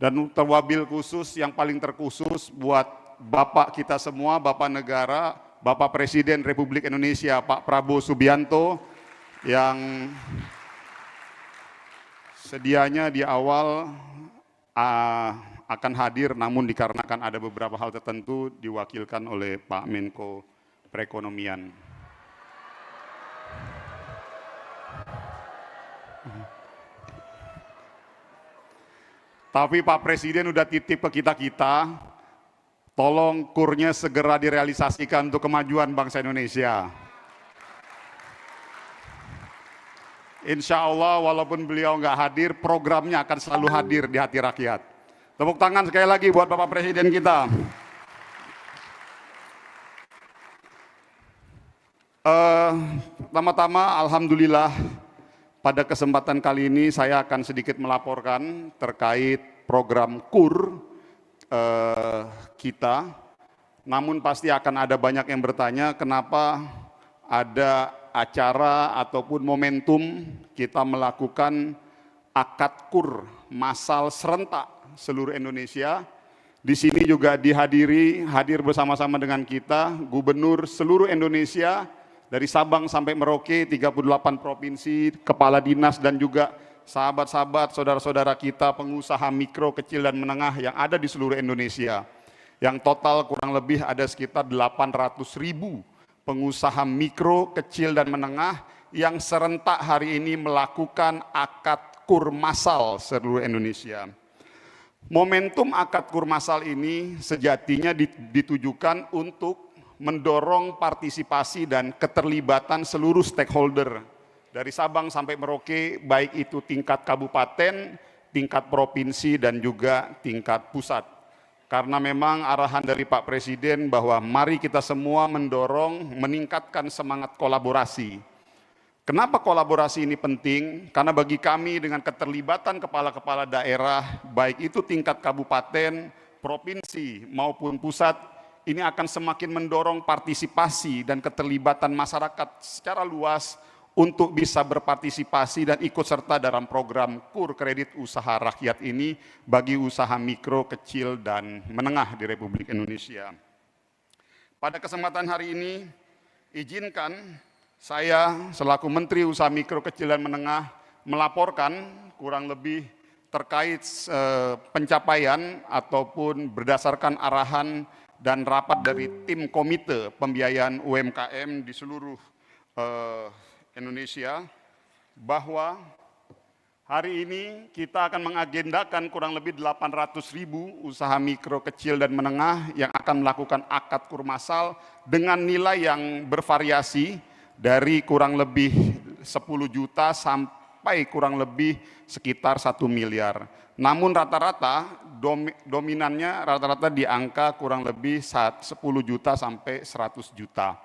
Dan terwabil khusus yang paling terkhusus buat Bapak kita semua, Bapak Negara, Bapak Presiden Republik Indonesia, Pak Prabowo Subianto, yang sedianya di awal akan hadir, namun dikarenakan ada beberapa hal tertentu diwakilkan oleh Pak Menko Perekonomian. Tapi Pak Presiden udah titip ke kita-kita, tolong kurnya segera direalisasikan untuk kemajuan bangsa Indonesia. Insya Allah walaupun beliau nggak hadir, programnya akan selalu hadir di hati rakyat. Tepuk tangan sekali lagi buat Bapak Presiden kita. Pertama-tama alhamdulillah pada kesempatan kali ini saya akan sedikit melaporkan terkait program KUR kita. Namun pasti akan ada banyak yang bertanya kenapa ada acara ataupun momentum kita melakukan akad KUR massal serentak seluruh Indonesia. Di sini juga hadir bersama-sama dengan kita gubernur seluruh Indonesia dari Sabang sampai Merauke, 38 provinsi, kepala dinas dan juga sahabat-sahabat, saudara-saudara kita pengusaha mikro, kecil dan menengah yang ada di seluruh Indonesia. Yang total kurang lebih ada sekitar 800.000 pengusaha mikro, kecil dan menengah yang serentak hari ini melakukan akad KUR massal seluruh Indonesia. Momentum akad KUR massal ini sejatinya ditujukan untuk mendorong partisipasi dan keterlibatan seluruh stakeholder dari Sabang sampai Merauke, baik itu tingkat kabupaten, tingkat provinsi dan juga tingkat pusat. Karena memang arahan dari Pak Presiden bahwa mari kita semua mendorong, meningkatkan semangat kolaborasi. Kenapa kolaborasi ini penting? Karena bagi kami dengan keterlibatan kepala-kepala daerah, baik itu tingkat kabupaten, provinsi maupun pusat, ini akan semakin mendorong partisipasi dan keterlibatan masyarakat secara luas untuk bisa berpartisipasi dan ikut serta dalam program KUR kredit usaha rakyat ini bagi usaha mikro, kecil, dan menengah di Republik Indonesia. Pada kesempatan hari ini, izinkan saya selaku Menteri Usaha Mikro, Kecil, dan Menengah melaporkan kurang lebih terkait pencapaian ataupun berdasarkan arahan dan rapat dari tim komite pembiayaan UMKM di seluruh Indonesia, bahwa hari ini kita akan mengagendakan kurang lebih 800.000 usaha mikro, kecil, dan menengah yang akan melakukan akad KUR massal dengan nilai yang bervariasi dari kurang lebih 10 juta sampai kurang lebih sekitar 1 miliar. Namun rata-rata dominannya rata-rata di angka kurang lebih 10 juta sampai 100 juta.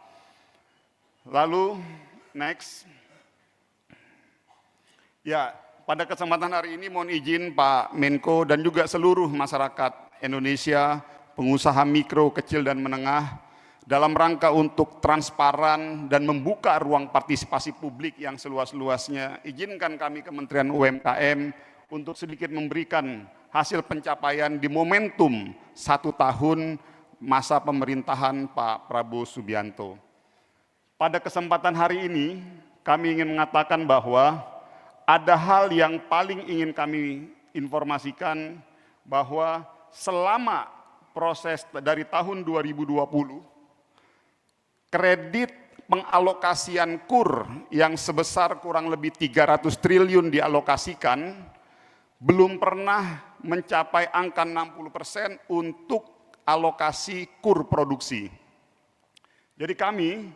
Lalu next. Ya, pada kesempatan hari ini mohon izin Pak Menko dan juga seluruh masyarakat Indonesia, pengusaha mikro, kecil, dan menengah, dalam rangka untuk transparan dan membuka ruang partisipasi publik yang seluas-luasnya, izinkan kami Kementerian UMKM untuk sedikit memberikan hasil pencapaian di momentum 1 tahun masa pemerintahan Pak Prabowo Subianto. Pada kesempatan hari ini, kami ingin mengatakan bahwa ada hal yang paling ingin kami informasikan, bahwa selama proses dari tahun 2020, kredit pengalokasian KUR yang sebesar kurang lebih 300 triliun dialokasikan, belum pernah mencapai angka 60% untuk alokasi KUR produksi. Jadi kami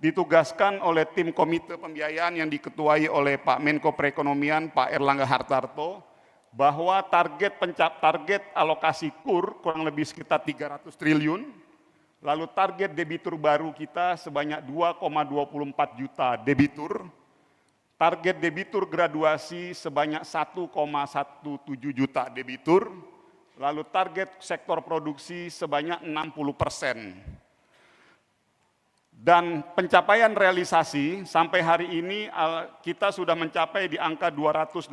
ditugaskan oleh tim komite pembiayaan yang diketuai oleh Pak Menko Perekonomian, Pak Erlangga Hartarto, bahwa target alokasi KUR kurang lebih sekitar 300 triliun, lalu target debitur baru kita sebanyak 2,24 juta debitur, target debitur graduasi sebanyak 1,17 juta debitur, lalu target sektor produksi sebanyak 60%. Dan pencapaian realisasi sampai hari ini kita sudah mencapai di angka 218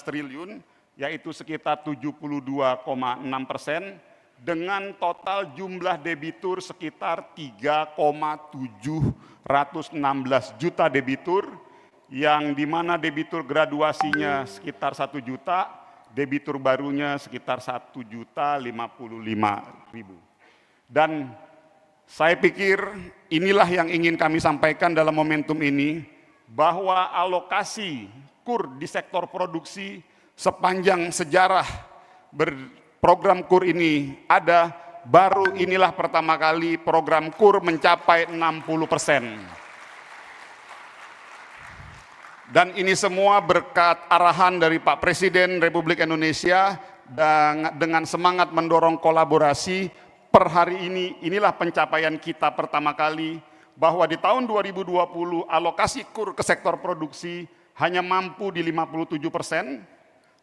triliun, yaitu sekitar 72,6%, dengan total jumlah debitur sekitar 3,716 juta debitur, yang dimana debitur graduasinya sekitar 1 juta, debitur barunya sekitar 1.055.000. Dan saya pikir inilah yang ingin kami sampaikan dalam momentum ini, bahwa alokasi KUR di sektor produksi sepanjang sejarah program KUR ini ada, baru inilah pertama kali program KUR mencapai 60%. Dan ini semua berkat arahan dari Pak Presiden Republik Indonesia dengan semangat mendorong kolaborasi. Per hari ini, inilah pencapaian kita pertama kali, bahwa di tahun 2020 alokasi KUR ke sektor produksi hanya mampu di 57%,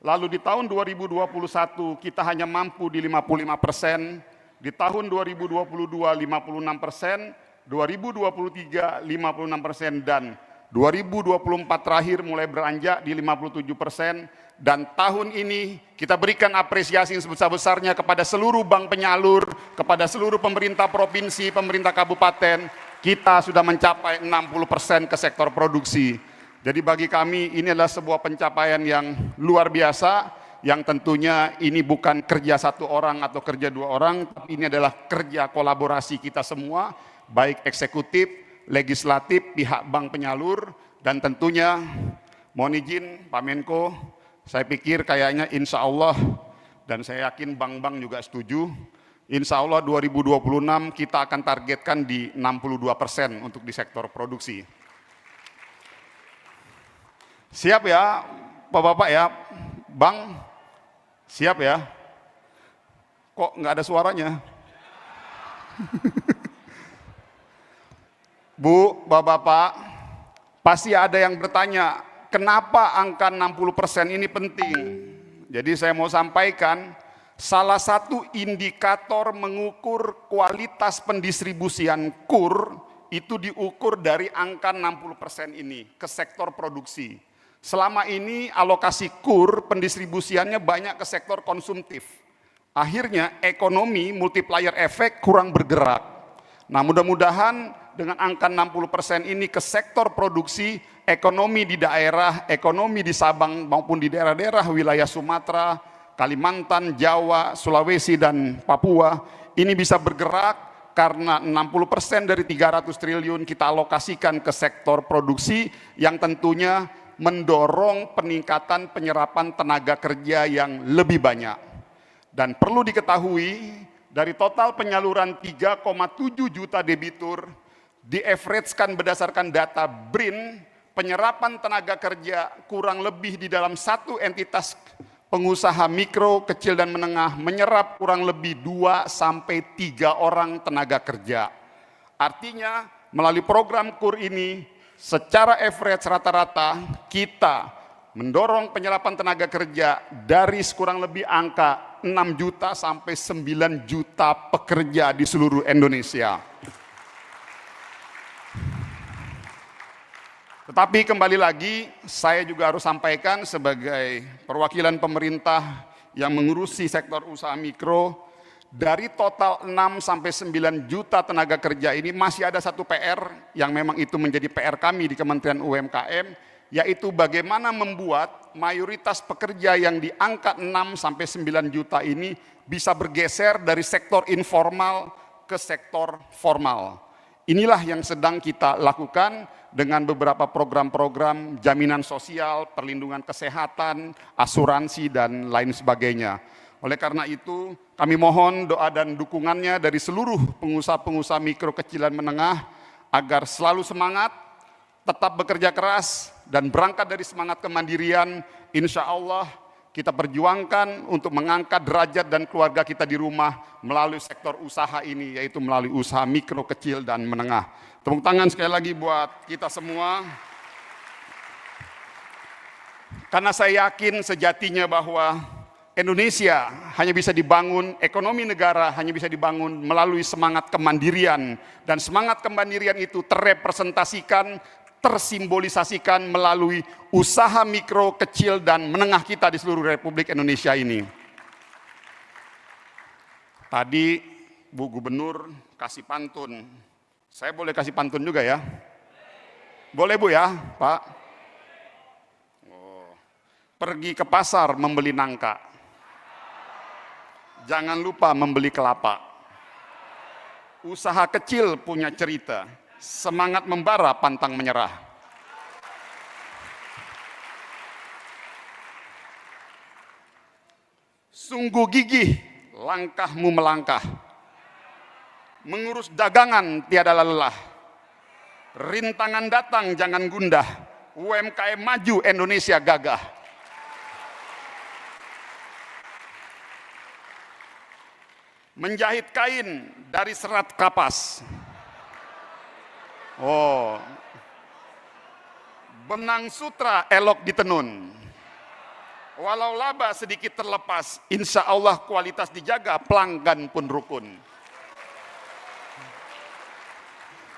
lalu di tahun 2021 kita hanya mampu di 55%, di tahun 2022 56%, 2023 56%, dan 2024 terakhir mulai beranjak di 57%, dan tahun ini kita berikan apresiasi sebesar-besarnya kepada seluruh bank penyalur, kepada seluruh pemerintah provinsi, pemerintah kabupaten, kita sudah mencapai 60% ke sektor produksi. Jadi bagi kami ini adalah sebuah pencapaian yang luar biasa, yang tentunya ini bukan kerja satu orang atau kerja dua orang, tapi ini adalah kerja kolaborasi kita semua, baik eksekutif, legislatif, pihak bank penyalur, dan tentunya mohon izin Pak Menko, saya pikir kayaknya insya Allah, dan saya yakin bank-bank juga setuju, insya Allah 2026 kita akan targetkan di 62% untuk di sektor produksi. Siap ya Bapak-Bapak ya, Bang, siap ya? Kok nggak ada suaranya? Bu, Bapak-Bapak, pasti ada yang bertanya, kenapa angka 60% ini penting? Jadi saya mau sampaikan, salah satu indikator mengukur kualitas pendistribusian KUR, itu diukur dari angka 60% ini ke sektor produksi. Selama ini alokasi KUR pendistribusiannya banyak ke sektor konsumtif. Akhirnya ekonomi multiplier efek kurang bergerak. Nah, mudah-mudahan dengan angka 60% ini ke sektor produksi, ekonomi di daerah, ekonomi di Sabang maupun di daerah-daerah wilayah Sumatera, Kalimantan, Jawa, Sulawesi, dan Papua, ini bisa bergerak karena 60% dari 300 triliun kita alokasikan ke sektor produksi, yang tentunya mendorong peningkatan penyerapan tenaga kerja yang lebih banyak. Dan perlu diketahui, dari total penyaluran 3,7 juta debitur, di-average-kan berdasarkan data BRIN, penyerapan tenaga kerja kurang lebih di dalam satu entitas pengusaha mikro, kecil, dan menengah menyerap kurang lebih 2-3 orang tenaga kerja. Artinya melalui program KUR ini secara average rata-rata kita mendorong penyerapan tenaga kerja dari kurang lebih angka 6 juta sampai 9 juta pekerja di seluruh Indonesia. Tetapi kembali lagi, saya juga harus sampaikan sebagai perwakilan pemerintah yang mengurusi sektor usaha mikro, dari total 6 sampai 9 juta tenaga kerja ini masih ada satu PR yang memang itu menjadi PR kami di Kementerian UMKM, yaitu bagaimana membuat mayoritas pekerja yang di angka 6 sampai 9 juta ini bisa bergeser dari sektor informal ke sektor formal. Inilah yang sedang kita lakukan dengan beberapa program-program jaminan sosial, perlindungan kesehatan, asuransi, dan lain sebagainya. Oleh karena itu, kami mohon doa dan dukungannya dari seluruh pengusaha-pengusaha mikro, kecil, dan menengah agar selalu semangat, tetap bekerja keras, dan berangkat dari semangat kemandirian. Insya Allah kita perjuangkan untuk mengangkat derajat dan keluarga kita di rumah melalui sektor usaha ini, yaitu melalui usaha mikro, kecil, dan menengah. Tepuk tangan sekali lagi buat kita semua. Karena saya yakin sejatinya bahwa Indonesia hanya bisa dibangun, ekonomi negara hanya bisa dibangun melalui semangat kemandirian. Dan semangat kemandirian itu terrepresentasikan tersimbolisasikan melalui usaha mikro, kecil, dan menengah kita di seluruh Republik Indonesia ini. Tadi Bu Gubernur kasih pantun. Saya boleh kasih pantun juga ya? Boleh Bu ya, Pak? Oh. Pergi ke pasar membeli nangka. Jangan lupa membeli kelapa. Usaha kecil punya cerita. Semangat membara, pantang menyerah. Sungguh gigih langkahmu melangkah. Mengurus dagangan tiada lelah. Rintangan datang jangan gundah. UMKM maju, Indonesia gagah. Menjahit kain dari serat kapas. Oh, benang sutra elok ditenun. Walau laba sedikit terlepas, insya Allah kualitas dijaga, pelanggan pun rukun.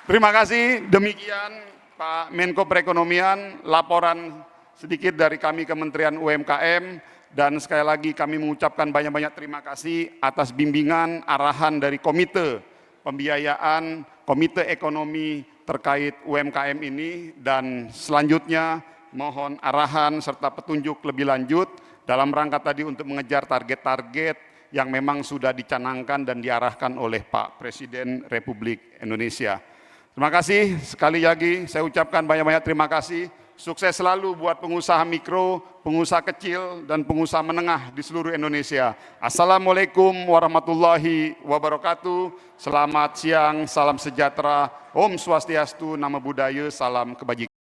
Terima kasih, demikian Pak Menko Perekonomian, laporan sedikit dari kami Kementerian UMKM, dan sekali lagi kami mengucapkan banyak-banyak terima kasih atas bimbingan, arahan dari Komite Pembiayaan, Komite Ekonomi terkait UMKM ini, dan selanjutnya mohon arahan serta petunjuk lebih lanjut dalam rangka tadi untuk mengejar target-target yang memang sudah dicanangkan dan diarahkan oleh Pak Presiden Republik Indonesia. Terima kasih, sekali lagi saya ucapkan banyak-banyak terima kasih. Sukses selalu buat pengusaha mikro, pengusaha kecil, dan pengusaha menengah di seluruh Indonesia. Assalamualaikum warahmatullahi wabarakatuh. Selamat siang, salam sejahtera, Om Swastiastu, Namo Buddhaya, salam kebajikan.